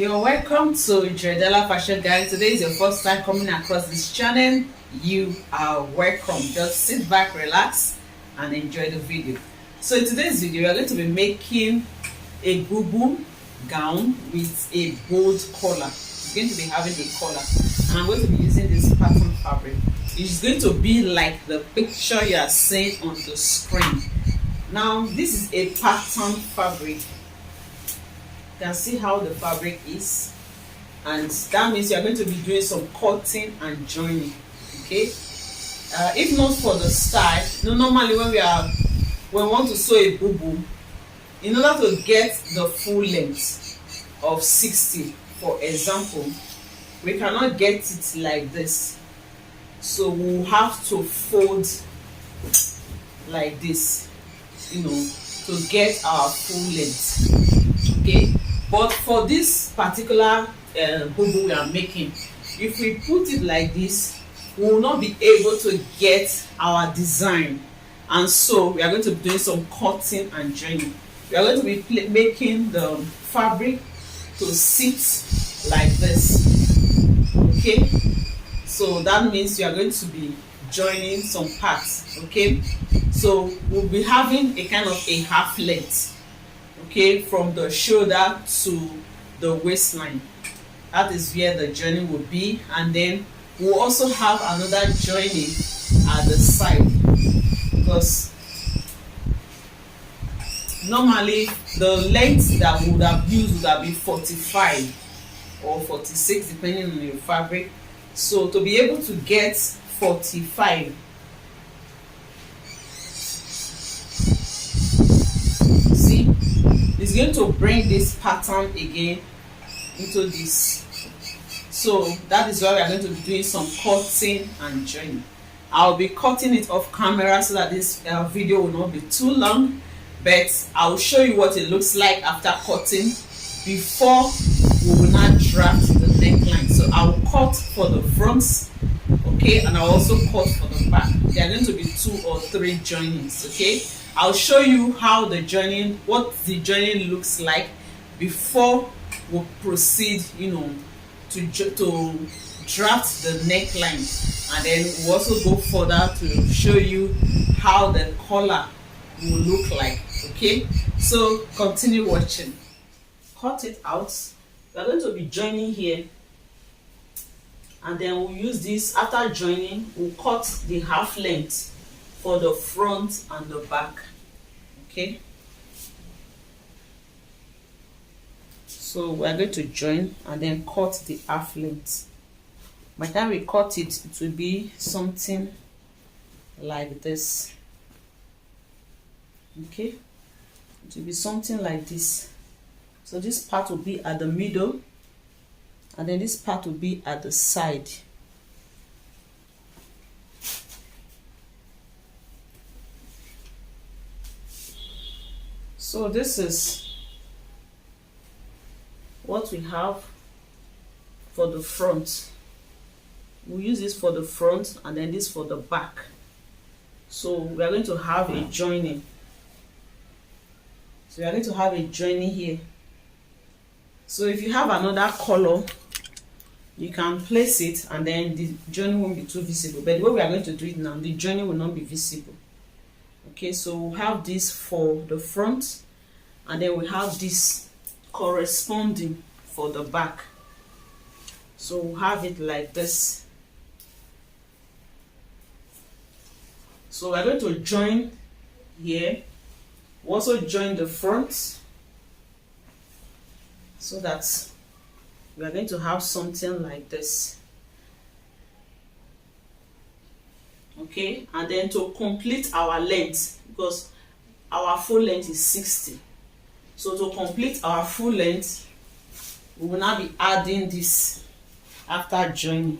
You're welcome to Dredella Fashion Guide. Today is your first time coming across this channel. You are welcome. Just sit back, relax, and enjoy the video. So in today's video, we are going to be making a Bubu gown with a bold collar. It's going to be having a collar, and I'm going to be using this pattern fabric. It's going to be like the picture you are seeing on the screen. Now, this is a pattern fabric. You can see how the fabric is, and that means you are going to be doing some cutting and joining. Okay, if not for the style, normally when we want to sew a bubu, in order to get the full length of 60, for example, we cannot get it like this, so we'll have to fold like this, to get our full length. Okay, but for this particular bubu we are making, if we put it like this, we will not be able to get our design, and so we are going to be doing some cutting and joining. We are going to be making the fabric to sit like this. Okay, so that means you are going to be joining some parts. Okay, so we'll be having a kind of a half length, okay, from the shoulder to the waistline. That is where the joining will be, and then we'll also have another joining at the side, because normally the length that we would have used would have been 45 or 46 depending on your fabric. So to be able to get 45, see, it's going to bring this pattern again into this. So that is why we are going to be doing some cutting and joining. I'll be cutting it off camera so that this video will not be too long, but I'll show you what it looks like after cutting before we will not draft the neckline. So I'll cut for the fronts, okay, and I'll also cut for the back. There are going to be 2 or 3 joinings. Okay, I'll show you how the joining, what the joining looks like before we proceed, to draft the neckline, and then we'll also go further to show you how the collar will look like. Okay, so continue watching. Cut it out. We're going to be joining here, and then we'll use this. After joining, we'll cut the half length for the front and the back. Okay, so we're going to join and then cut the half length. By the time we cut it, it will be something like this. Okay, it will be something like this. So this part will be at the middle, and then this part will be at the side. So this is what we have for the front. We'll use this for the front, and then this for the back. So we are going to have a joining. So we are going to have a joining here. So if you have another color, you can place it, and then the joining won't be too visible. But the way we are going to do it now, the joining will not be visible. Okay, so we'll have this for the front, and then we have this corresponding for the back. So we'll have it like this. So we're going to join here. We'll also join the front, so that we are going to have something like this. Okay, and then to complete our length, because our full length is 60, so to complete our full length, we will now be adding this after joining.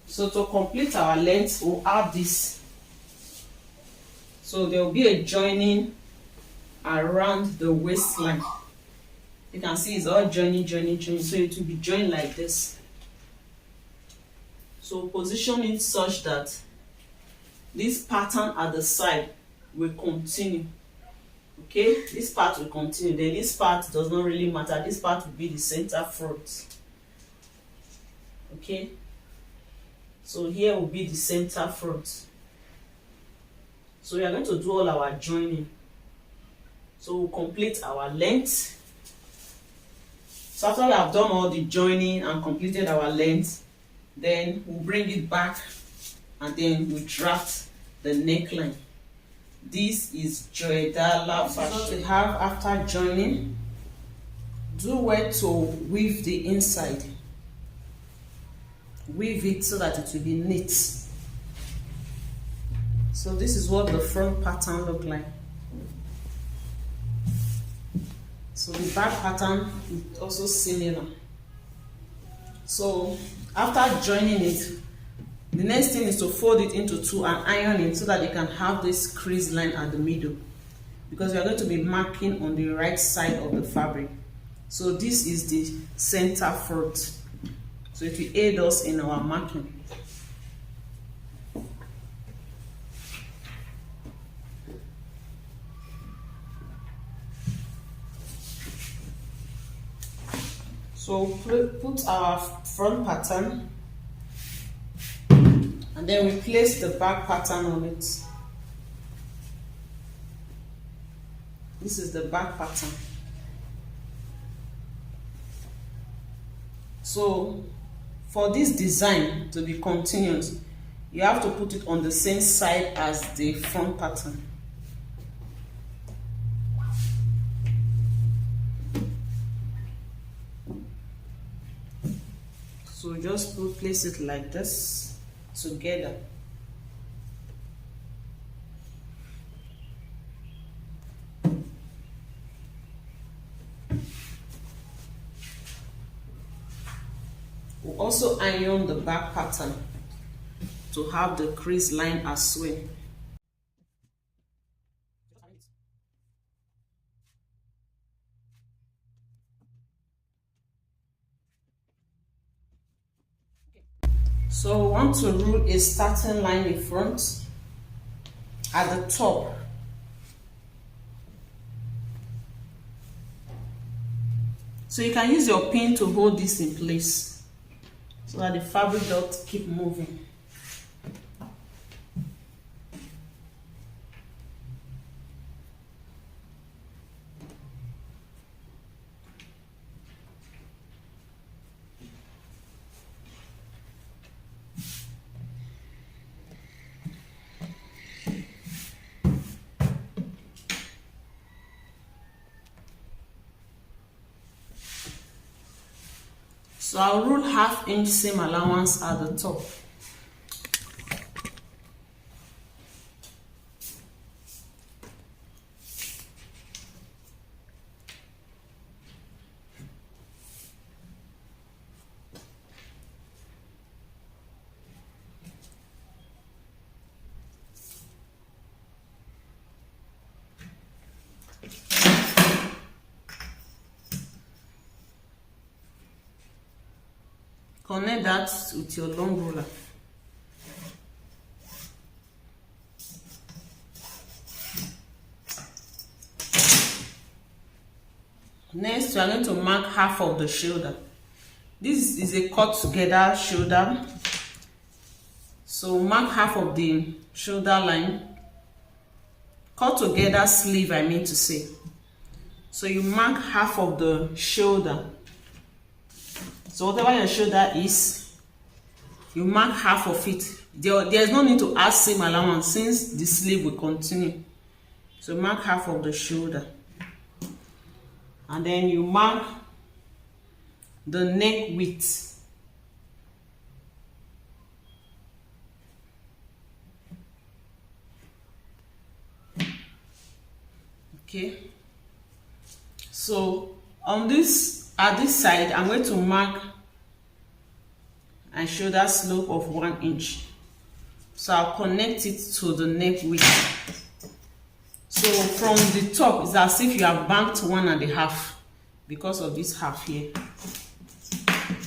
So to complete our length, we'll add this. So there will be a joining around the waistline. You can see it's all joining. So it will be joined like this. So position it such that this pattern at the side will continue. Okay, this part will continue. Then this part does not really matter. This part will be the center front. Okay, so here will be the center front. So we are going to do all our joining. So we'll complete our length. So after we have done all the joining and completed our length, then we'll bring it back and then we'll draft the neckline. This is Joydala fashion. What we have after joining, do well to weave the inside. Weave it so that it will be neat. So this is what the front pattern look like. So the back pattern is also similar. So after joining it, the next thing is to fold it into two and iron it so that you can have this crease line at the middle, because we are going to be marking on the right side of the fabric. So this is the center front. So it will aid us in our marking. So put our front pattern and then we place the back pattern on it. This is the back pattern. So for this design to be continuous, you have to put it on the same side as the front pattern. So just place it like this together. We'll also iron the back pattern to have the crease line as well. So we want to rule a starting line in front at the top. So you can use your pin to hold this in place so that the fabric doesn't keep moving. So I'll rule 1/2 inch seam allowance at the top. Connect that with your long ruler. Next, we are going to mark 1/2 of the shoulder. This is a cut together shoulder. So mark 1/2 of the shoulder line. Cut together sleeve, I mean to say. So you mark 1/2 of the shoulder. So whatever your shoulder is, you mark 1/2 of it. There's no need to add seam allowance since the sleeve will continue. So mark 1/2 of the shoulder. And then you mark the neck width. Okay. So on this, at this side, I'm going to mark a shoulder slope of 1 inch. So I'll connect it to the neck width. So from the top, it's as if you have banked 1.5 because of this half here.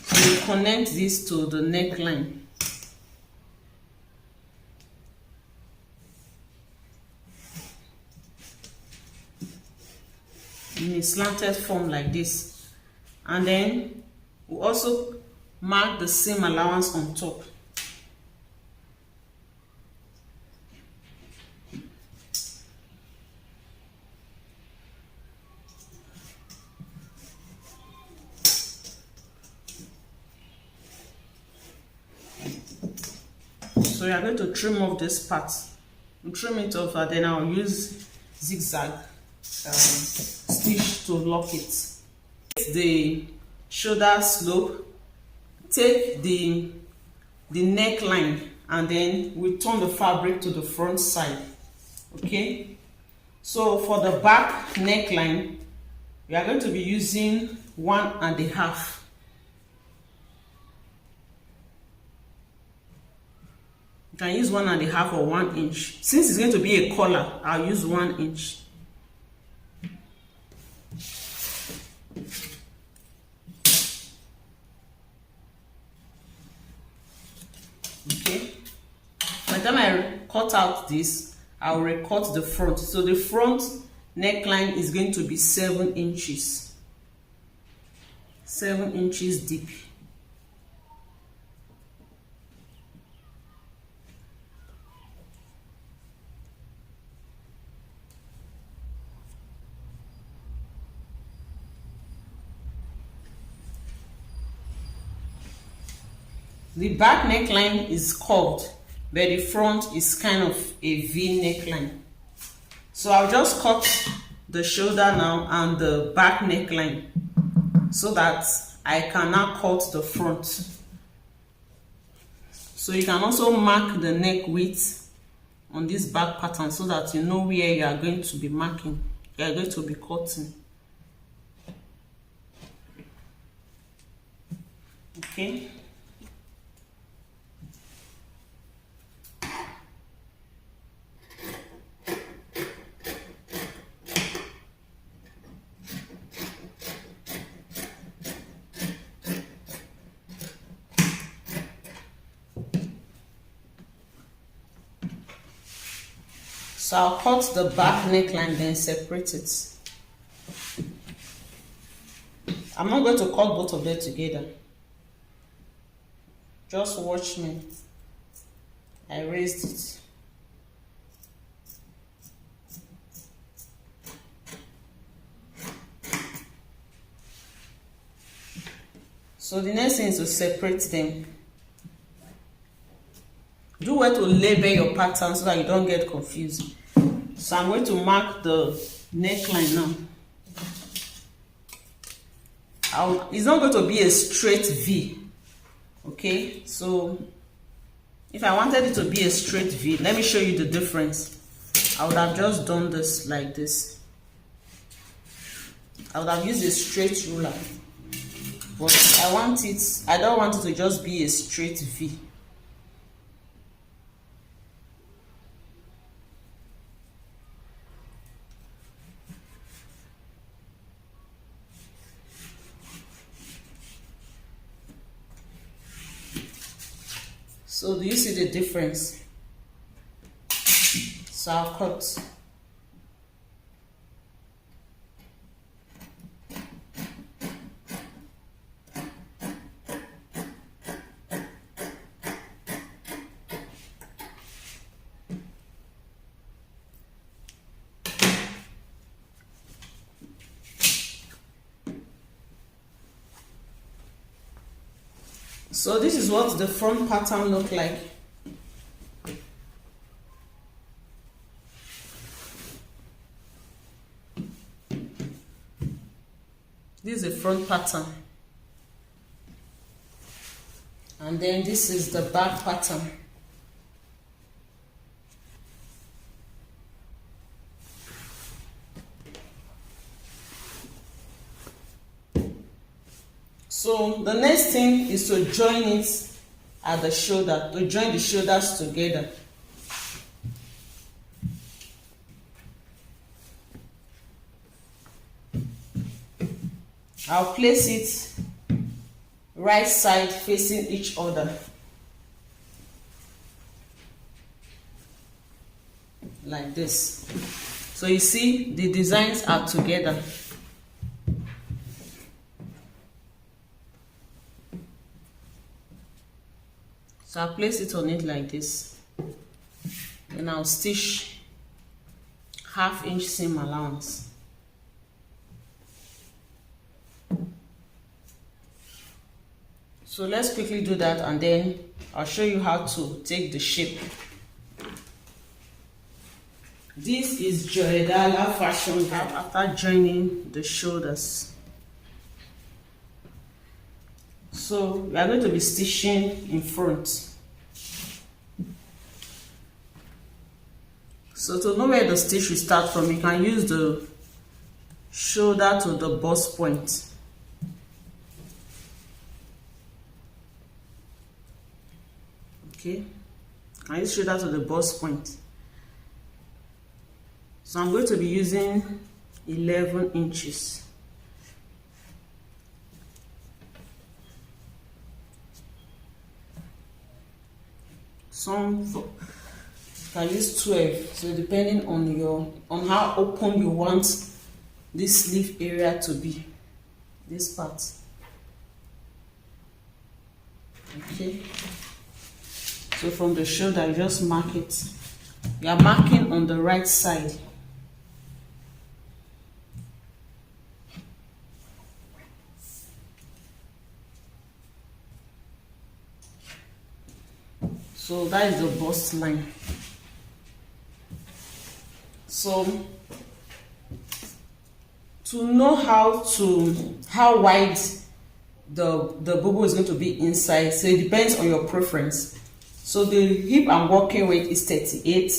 So you connect this to the neckline. in a slanted form like this, and then we also mark the seam allowance on top. So we are going to trim off this part. We'll trim it off, and then I'll use zigzag stitch to lock it. The shoulder slope, take the neckline, and then we turn the fabric to the front side. Okay, so for the back neckline, we are going to be using 1.5. You can use 1.5 or 1 inch. Since it's going to be a collar, I'll use 1 inch. Okay. By the time I cut out this, I'll recut the front. So the front neckline is going to be 7 inches. 7 inches deep. The back neckline is curved, but the front is kind of a V neckline. So I'll just cut the shoulder now and the back neckline so that I can now cut the front. So you can also mark the neck width on this back pattern so that you know where you are going to be marking, you are going to be cutting. Okay. So I'll cut the back neckline, then separate it. I'm not going to cut both of them together. Just watch me. I raised it. So the next thing is to separate them. Do well to label your pattern so that you don't get confused. So I'm going to mark the neckline now. It's not going to be a straight V. Okay, so if I wanted it to be a straight V, let me show you the difference. I would have just done this like this. I would have used a straight ruler, but I don't want it to just be a straight V. So do you see the difference? So I'll cut. So this is what the front pattern look like. This is the front pattern. And then this is the back pattern. So the next thing is to join it at the shoulder, to join the shoulders together. I'll place it right side facing each other. Like this. So you see the designs are together. So I'll place it on it like this. Then I'll stitch 1/2 inch seam allowance. So let's quickly do that, and then I'll show you how to take the shape. This is Joydala fashion gown after joining the shoulders. So we are going to be stitching in front. So to know where the stitch will start from, you can use the shoulder to the bust point. Okay, I use shoulder to the bust point. So I'm going to be using 11 inches. Some can use 12, so depending on how open you want this sleeve area to be, this part. Okay, so from the shoulder you just mark it. You are marking on the right side. So that is the bust line. So to know how wide the bubu is going to be inside, so it depends on your preference. So the hip I'm working with is 38,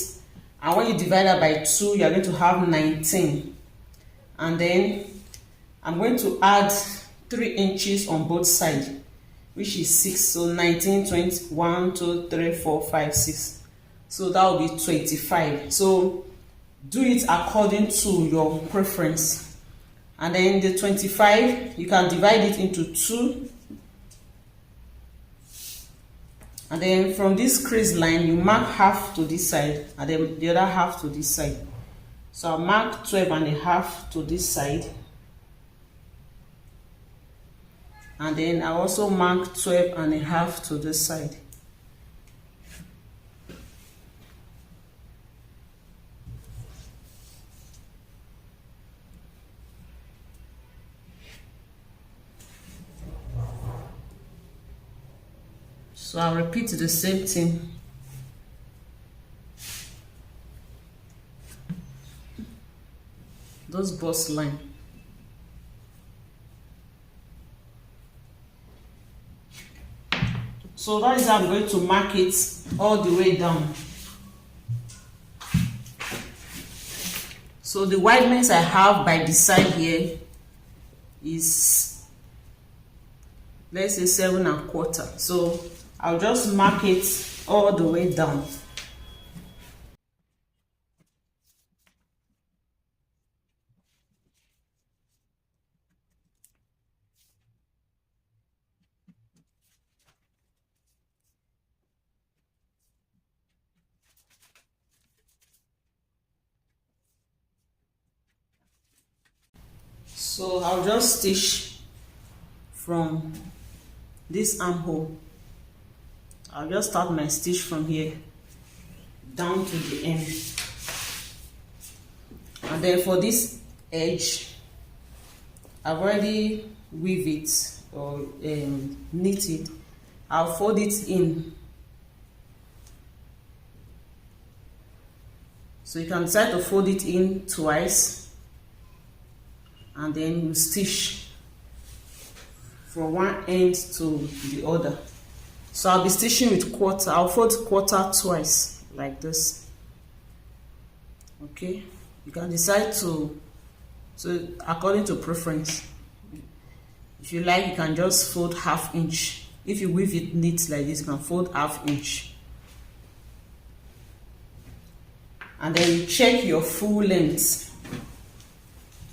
and when you divide that by 2, you are going to have 19. And then I'm going to add 3 inches on both sides, which is 6. So 19, 20, 1, 2, 3, 4, 5, 6. So that will be 25. So do it according to your preference. And then the 25, you can divide it into 2. And then from this crease line, you mark half to this side, and then the other half to this side. So I'll mark 12.5 to this side. And then I also mark 12.5 to this side. So I'll repeat the same thing. Those bust line. So that is how I'm going to mark it all the way down. So the wideness I have by the side here is, let's say, 7.25. So I'll just mark it all the way down. So I'll just stitch from this armhole. I'll just start my stitch from here down to the end. And then for this edge, I've already weave it or knit it. I'll fold it in. So you can decide to fold it in twice, and then you stitch from one end to the other. So I'll be stitching with quarter. I'll fold quarter twice like this. Okay, you can decide to, so according to preference. If you like, you can just fold 1/2 inch. If you weave it neat like this, you can fold 1/2 inch. And then you check your full length.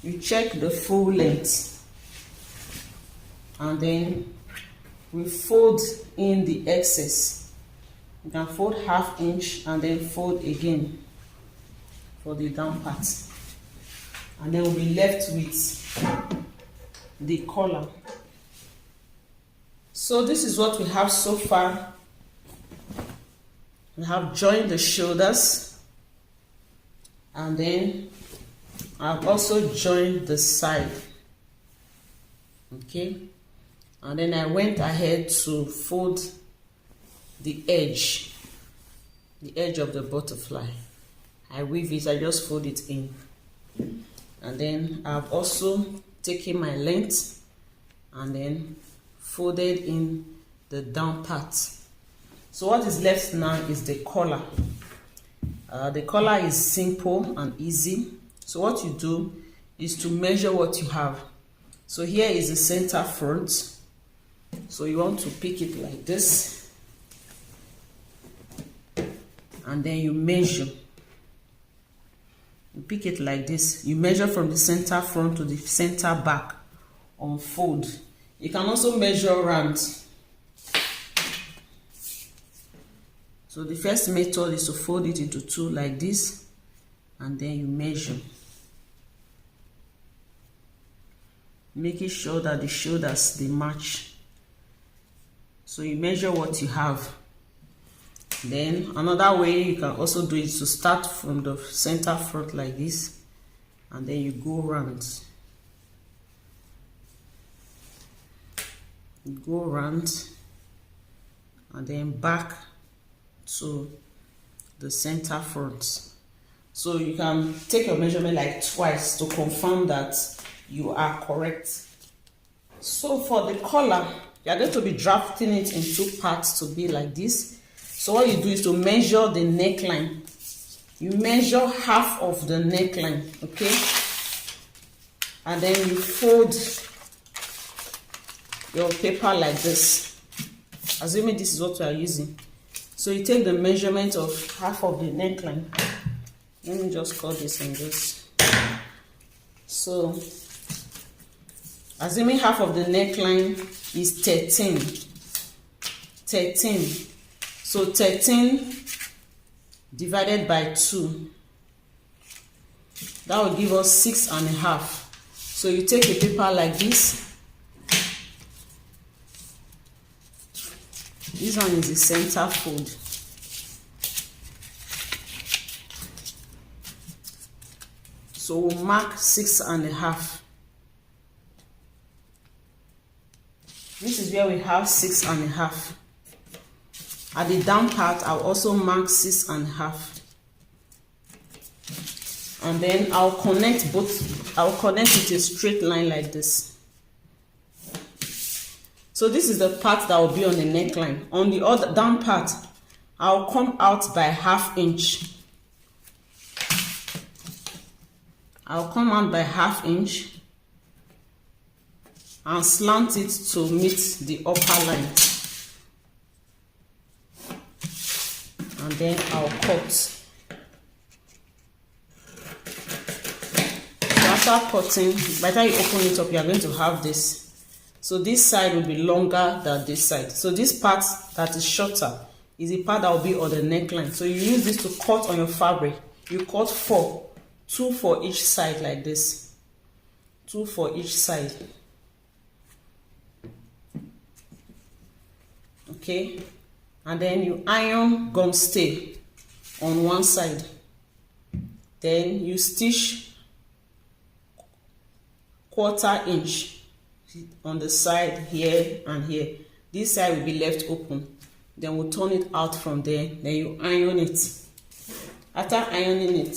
You check the full length. And then we fold in the excess. You can fold 1/2 inch and then fold again for the down part. And then we'll be left with the collar. So this is what we have so far We have joined the shoulders, and then I've also joined the side. Okay, and then I went ahead to fold the edge of the butterfly. I weave it, I just fold it in, and then I've also taken my length and then folded in the down part. So what is left now is the collar. The collar is simple and easy. So what you do is to measure what you have. So here is the center front. So you want to pick it like this, and then you measure. You pick it like this. You measure from the center front to the center back on fold. You can also measure round. So the first method is to fold it into two like this, and then you measure, making sure that the shoulders they match. So you measure what you have. Then another way you can also do it is to start from the center front like this, and then you go round. You go round and then back to the center front. So you can take your measurement like twice to confirm that you are correct. So for the collar, you are going to be drafting it in two parts to be like this. So what you do is to measure the neckline. You measure half of the neckline, okay? And then you fold your paper like this, assuming this is what you are using. So you take the measurement of half of the neckline. Let me just cut this and just. So assuming half of the neckline is 13. So 13 divided by 2, that will give us 6.5. So you take a paper like this. This one is the center fold. So we'll mark 6.5. This is where we have 6.5. At the down part, I'll also mark 6.5. And then I'll connect both. I'll connect it to a straight line like this. So this is the part that will be on the neckline. On the other down part, I'll come out by 1/2 inch. I'll come out by 1/2 inch and slant it to meet the upper line. And then I'll cut. So after cutting, by the time you open it up, you are going to have this. So this side will be longer than this side. So this part that is shorter is the part that will be on the neckline. So you use this to cut on your fabric. You cut 4, 2 for each side like this. 2 for each side. Okay, and then you iron gum stay on one side. Then you stitch 1/4 inch on the side here and here. This side will be left open. Then we'll turn it out from there. Then you iron it. After ironing it,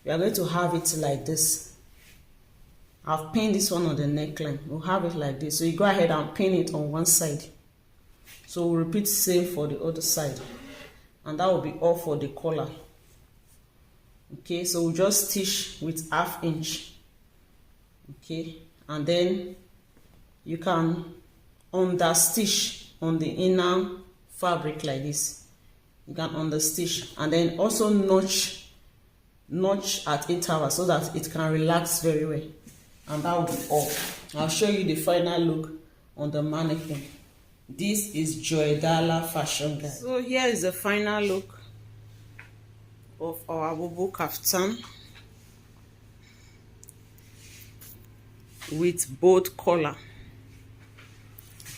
we are going to have it like this. I've pinned this one on the neckline. We'll have it like this. So you go ahead and pin it on one side. So we'll repeat the same for the other side. And that will be all for the collar. Okay, so we'll just stitch with 1/2 inch. Okay, and then you can understitch on the inner fabric like this. You can understitch and then also notch at intervals so that it can relax very well. And that will be all. I'll show you the final look on the mannequin. This is Joydala Fashion Guide. So here is the final look of our Bubu kaftan with both collar.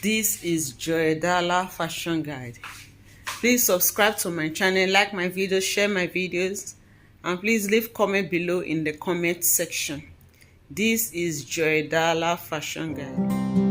This is Joydala Fashion Guide. Please subscribe to my channel, like my videos, share my videos, and please leave comment below in the comment section. This is Joydala Fashion Guide.